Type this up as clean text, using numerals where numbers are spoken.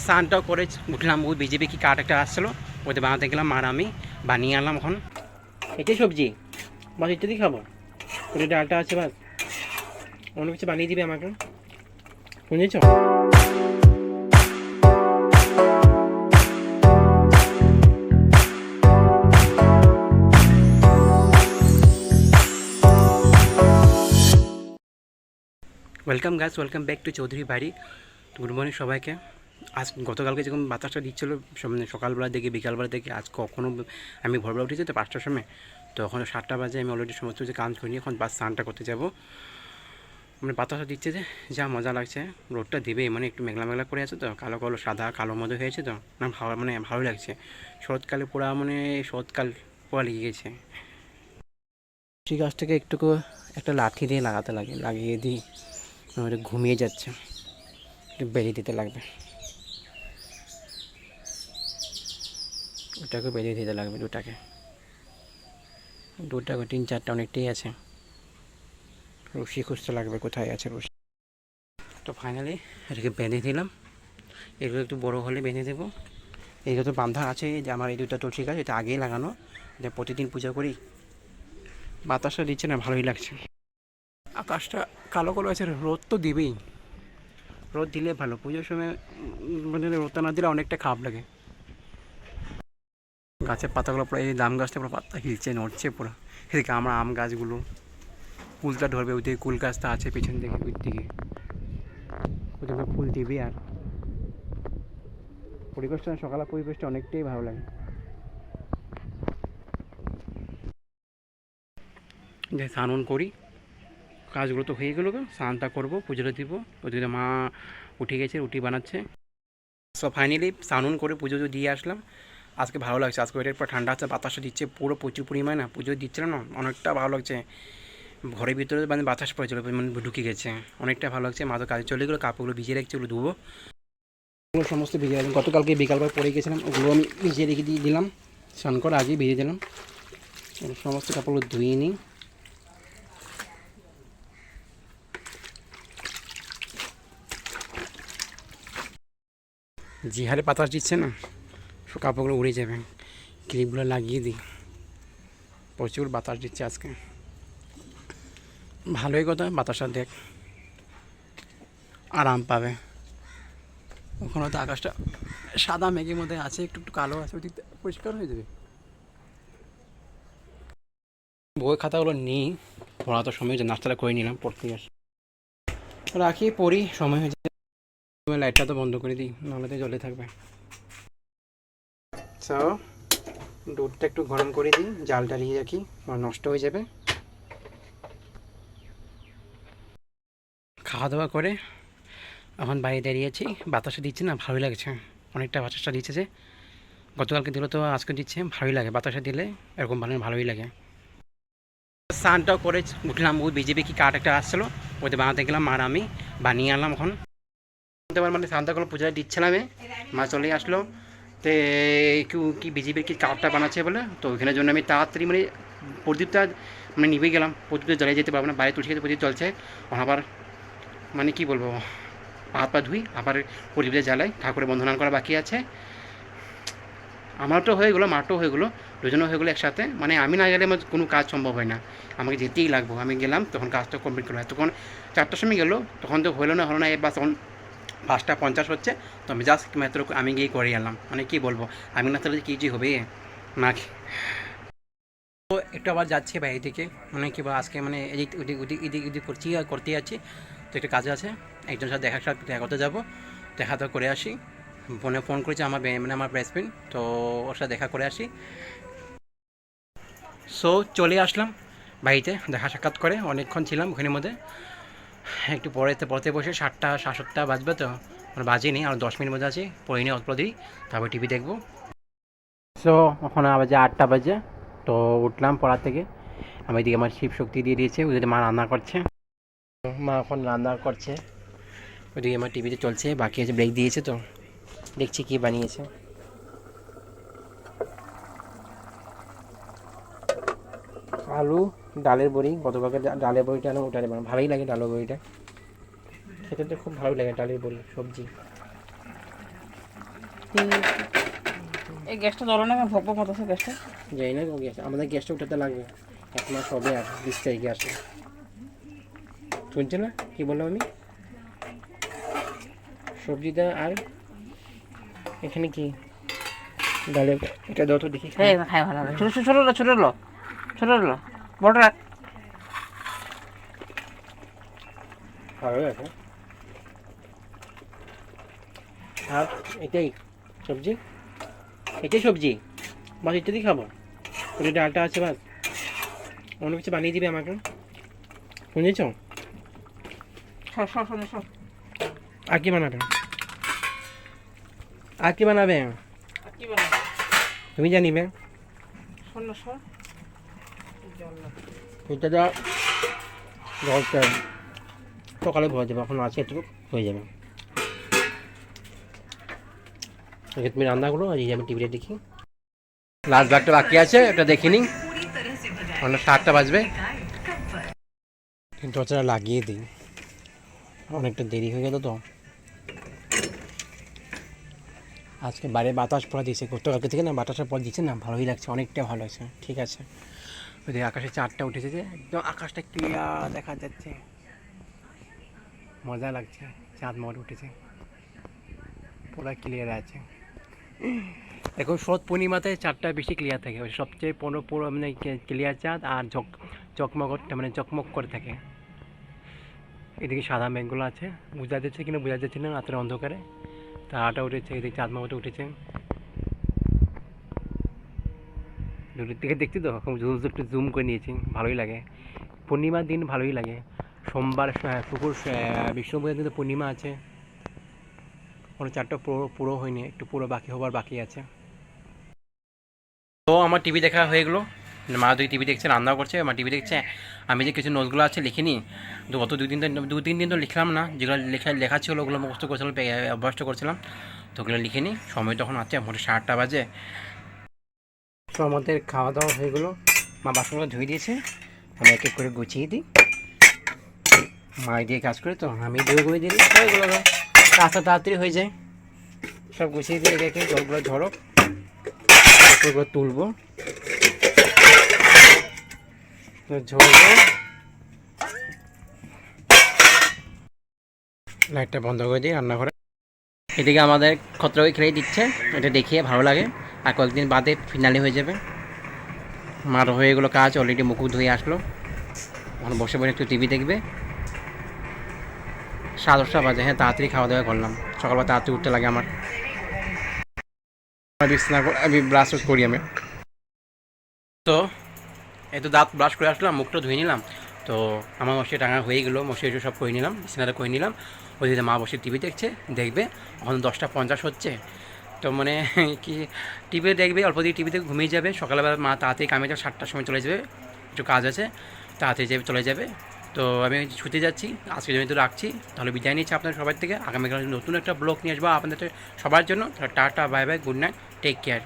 স্নানটাও করে উঠলাম, ওই বিজেপি কি কাঠ একটা আসছিলো, ওদের বানাতে গেলাম, আর আমি বানিয়ে আনলাম। এখন এটাই সবজি, বাস ইত্যাদি খাবো, ওটা ডালটা আছে, বাস অন্য কিছু বানিয়ে দিবে আমাকে, বুঝেছ? Welcome guys, welcome back to Chowdhury বাড়ি। গুড মর্নিং সবাইকে। আজ গতকালকে যেরকম বাতাসটা দিচ্ছিলো সকালবেলা থেকে বিকালবেলা থেকে, আজ কখনও আমি ভোরবেলা উঠেছি তো 5টার সময়, তো এখন 7টা বাজে, আমি অলরেডি সমস্ত কিছু কাজ করিনি, এখন বাস স্নানটা করতে যাবো। মানে বাতাসটা দিচ্ছে যে যা মজা লাগছে, রোদটা দেবে, মানে একটু মেঘলা মেঘলা করে আছে তো, কালো কালো সাদা কালো মতো হয়েছে তো, না ভালো, মানে ভালো লাগছে। শরৎকালে পুরা, মানে শরৎকাল পুরা লেগে গেছে। সেই গাছটাকে একটু একটা লাঠি দিয়ে লাগাতে লাগে, লাগিয়ে দিই, ওটা ঘুমিয়ে যাচ্ছে, একটু বেরিয়ে দিতে লাগবে, ওটাকে বেরিয়ে দিতে লাগবে, দুটাকে 3-4টা অনেকটাই আছে, রশি খুঁজতে লাগবে কোথায় আছে রশি। তো ফাইনালি এটাকে বেঁধে দিলাম, এগুলো একটু বড়ো হলে বেঁধে দেবো। এগুলো তো বাঁধা আছে, যে আমার এই 2টা তুলসী গাছ, এটা আগেই লাগানো, যে প্রতিদিন পূজা করি। বাতাসটা দিচ্ছে না, ভালোই লাগছে। আকাশটা কালো কালো আছে, রোদ তো দিবেই, রোদ দিলে ভালো, পুজোর সময় মানে রোদটা না দিলে অনেকটা খারাপ লাগে। গাছের পাতাগুলো পুরো, এই জাম গাছটা পুরো পাতা হিলছে, নড়ছে পুরো। এদিকে আমরা আম গাছগুলো, কুলটা ধরবে, ওইদিকে কুল গাছটা আছে পিছন দিকে, ওই দিকে ওইদিকে ফুল দিবি। আর পরিবেশটা, সকালের পরিবেশটা অনেকটাই ভালো লাগে। যে স্নান করি, কাজগুলো তো হয়ে গেলো, স্নানটা করবো, পুজোটা দিব। ওদিকে মা উঠে গেছে, রুটি বানাচ্ছে। সো ফাইনালি স্নান করে পুজো দিয়ে আসলাম। আজকে ভালো লাগছে, আজকে ওইটার পর ঠান্ডা আছে, বাতাসটা দিচ্ছে পুরো প্রচুর পরিমাণে, না পুজো দিচ্ছিলাম না, অনেকটা ভালো লাগছে। ঘরের ভিতরে মানে বাতাস পড়েছিল, মানে ঢুকে গেছে, অনেকটা ভালো লাগছে। মা তো কাজে চলে গেলো, কাপড়গুলো ভিজিয়ে রাখছে, ওগুলো ধুবো, ওগুলো সমস্ত ভিজিয়ে রাখলাম। গতকালকে বিকালবার পরে গেছিলাম, ওগুলো আমি ভিজিয়ে রেখে দিয়ে দিলাম, স্নান করে আগেই ভিজিয়ে দিলাম। সমস্ত কাপড়গুলো ধুয়ে নিই। যে হারে বাতাস দিচ্ছে না, সব কাপড়গুলো উড়ে যাবে, ক্লিপগুলো লাগিয়ে দিই, প্রচুর বাতাস দিচ্ছে আজকে, ভালোই কথা। বাতাসটা দেখ, আরাম পাবে। ওখানে তো আকাশটা সাদা মেঘের মধ্যে আছে, একটু একটু কালো আছে, ওদিক পরিষ্কার হয়ে যাবে। বই খাতাগুলো নিই, পড়া তো সময় হয়েছে, নাস্তাটা করে নিলাম, পড়তে আসি, রাখি পড়ি, সময় হয়ে যায়। লাইটটা তো বন্ধ করে দিই, নাহলে তো জ্বলে থাকবে। সো দুধটা একটু গরম করে দিই, জালটা দিয়ে রাখি, নষ্ট হয়ে যাবে। খাওয়া দাওয়া করে এখন বাইরে দাঁড়িয়েছি, বাতাসে দিচ্ছে না, ভালোই লাগছে, অনেকটা বাতাসটা দিচ্ছে। যে গতকালকে দিল তো আজকে দিচ্ছে, ভালোই লাগে, বাতাসে দিলে এরকম ভালোই লাগে। স্নানটাও করে উঠলাম, ওই বিজেপি কি কাঠ একটা আসছিলো, ওদের বানাতে গেলাম, আর আমি বানিয়ে আনলাম। এখন মানে স্নানটা করে পূজা দিচ্ছিলাম, মা চলে আসলো, তো কি বিজেপির কি কাঠটা বানাচ্ছে বলে, তো ওইখানের জন্য আমি তাড়াতাড়ি মানে প্রদীপটা মানে নিভে গেলাম, প্রদীপটা জ্বালিয়ে যেতে পারবো না, বাইরে তুলসী প্রদীপ চলছে, আবার মানে কি বলবো, হাত পা ধুই, আবার প্রদীপটা জ্বালাই, ঠাকুরের বন্ধনা করা বাকি আছে। আমারটাও হয়ে গেলো, মারটাও হয়ে গেলো, দুজনও হয়ে গেলো একসাথে। মানে আমি না গেলে আমার কোনো কাজ সম্ভব হয় না, আমাকে যেতেই লাগবো। আমি গেলাম, তখন কাজটা কমপ্লিট করলো, তখন 4টার সময় গেলো, তখন তো হলো না এবার তখন 5টা 50 হচ্ছে, তো আমি জাস্ট মাত্র আমি গিয়ে করে এলাম। মানে কি বলবো, আমি না তাহলে কী যে হবে না। তো একটু আবার যাচ্ছি বাইরে থেকে, মানে কি বল, আজকে মানে এদিক ওদিক ওদিক এদিক ওদিক করছি আর করতেই যাচ্ছি। তো একটু কাজ আছে, একজনের সাথে দেখা করতে যাবো, দেখা তো করে আসি। ফোন করেছে আমার মানে আমার বেস্ট ফ্রেন্ড, তো ওর সাথে দেখা করে আসি। সো চলে আসলাম বাড়িতে, দেখা সাক্ষাৎ করে অনেকক্ষণ ছিলাম ওখানের মধ্যে। একটু পড়তে বসে 7টা বাজবে, তো মানে বাজেনি, আর 10 মিনিট মধ্যে আছে, পড়ে নিয়ে অল্প দিই, তারপর টিভি দেখবো। সো ওখানে বাজে 8টা বাজে, তো উঠলাম পড়ার থেকে। আমি এদিকে আমার শিব শক্তি দিয়ে দিয়েছে, ওদিকে মা রান্না করছে, মা এখন রান্না করছে, ওদিকে আমার টিভিতে চলছে, বাকি আছে ব্রেক দিয়েছে, তো দেখছি কি বানিয়েছে। আলু, ডালের বড়ি, গতকালকে ডালের বড়িটা আনো, ওটা ভালোই লাগে, ডালের বড়িটা খেতে তো খুব ভালো লাগে, ডালের বড়ি সবজি। এই গ্যাসটা জ্বলো না, ভোগ ভোগ মতো আছে গ্যাসটা। যাই না গ্যাস, আমাদের গ্যাসটা উঠাতে লাগবে, 1 মাস হবে আর 20 তারিখে আসে। শুনছে না কি বললাম আমি? সবজিটা আর এখানে কি ডালে, এটা দাও তো দেখি। হ্যাঁ খাই ভালো হবে। ছোট ছোট ছোট লো, ছোট লো, ছোট লো, বড় রাখ। ভালো আছে। আর এটাই সবজি, এটাই সবজি, বাস ইত্যাদি খাবো। ওটা ডালটা আছে, বাস অন্য কিছু বানিয়ে দিবে আমাকে, শুনেছ? সর সর সর সর। আর কি বানাবে? আর কি বানাবে? আর কি বানাবো? তুমি জানিবে। সর না সর। জল না। এটা যা জলটা সকালে ভরে দেবো, এখন আছে একটু হয়ে যাবে। আগে তুমি রান্না করো, আর এই আমি টিভিতে দেখি। লাস্ট ভাগটা বাকি আছে, ওটা দেখে নিই, অন্য 7টা বাজবে। কিন্তু ওটা লাগিয়ে দিই, অনেকটা দেরি হয়ে গেল তো। আজকে বাইরে বাতাস পড়া দিয়েছে, গতকালকে থেকে না বাতাসের পর দিচ্ছে না, ভালোই লাগছে, অনেকটা ভালো আছে। ঠিক আছে, ওই যে আকাশে চাঁদটা উঠেছে, যে একদম আকাশটা ক্লিয়ার দেখা যাচ্ছে, মজা লাগছে। চাঁদ মোড় উঠেছে, পুরো ক্লিয়ার আছে। এখন শরৎ পূর্ণিমাতে চাঁদটা বেশি ক্লিয়ার থাকে, সবচেয়ে পুরো মানে ক্লিয়ার চাঁদ, আর চকমকটা মানে চকমক করে থাকে। এদিকে সাদা মেঘগুলো আছে, বোঝা যাচ্ছে কিনা বোঝা যাচ্ছে না রাতের অন্ধকারে। তারাটা উঠেছে, এদিকে চাঁদ মামাটা উঠেছে, দূরের দিকে দেখছি তো, একটু জুম করে নিয়েছি, ভালোই লাগে। পূর্ণিমার দিন ভালোই লাগে। সোমবার শুক্র বিষ্ণুপুরের দিন তো পূর্ণিমা আছে, কোনো চারটা পুরো পুরো হয়নি, একটু পুরো বাকি হবার বাকি আছে। তো আমার টিভি দেখা হয়ে গেলো, মা দুই টিভি দেখছে, রান্নাও করছে, মা টিভি দেখছে। আমি যে কিছু নোটগুলো আছে লিখিনি, তো গত 2-3 দিন তো লিখলাম না, যেগুলো লেখা ছিল ওগুলো মুখস্থ করছিলাম, অভ্যস্ত করছিলাম, তো ওগুলো লিখিনি। সময় তখন আছে, মোটে 7টা বাজে। তো আমাদের খাওয়া দাওয়া হয়ে গেলো, মা বাসনগুলো ধুয়ে দিয়েছে, আমি এক এক করে গুছিয়ে দিই। মা দিয়ে কাজ করে, তো আমি ধুয়ে গুঁড়ে দিই, ওইগুলো কাজটা তাড়াতাড়ি হয়ে যায়। সব গুছিয়ে দিয়ে একে একে জলগুলো ঝরক, ওগুলো তুলবো, ঝরবো। লাইটটা বন্ধ করে দিই রান্নাঘরে। এদিকে আমাদের খতরকে খেলে দিচ্ছে, এটা দেখিয়ে ভালো লাগে। আর কয়েকদিন বাদে ফিনালি হয়ে যাবে। মার হয়ে গেলো কাজ, অলরেডি মুখ ধুয়ে আসলো, এখন বসে বসে একটু টিভি দেখবে। 7:30 বাজে, হ্যাঁ তাড়াতাড়ি খাওয়া দাওয়া করলাম, সকালবেলা তাড়াতাড়ি উঠতে লাগে আমার। বিছানা আমি ব্রাশ করি আমি। তো এই তো দাঁত ব্রাশ করে আসলাম, মুখটা ধুয়ে নিলাম, তো আমার মশারি টাঙা হয়ে গেলো, মশারি সব করে নিলাম, বিছানাটা করে নিলাম। ওইদিকে মা বসে টিভি দেখবে, এখন 10:50 হচ্ছে। তো মানে কি টিভি দেখবে, অল্প দিয়ে টিভিতে ঘুমিয়ে যাবে। সকালবেলা মা তাড়াতাড়ি কামে যাবে, 7টার সময় চলে যাবে, একটু কাজ আছে, তাড়াতাড়ি যাবে চলে যাবে। তো আমি ছুটে যাচ্ছি, আজকে জন্য তো রাখছি, তাহলে বিদায় নিচ্ছি আপনার সবার থেকে। আগামীকাল নতুন একটা ব্লগ নিয়ে আসবো আপনাদের সবার জন্য। Tata, bye bye, good night, take care.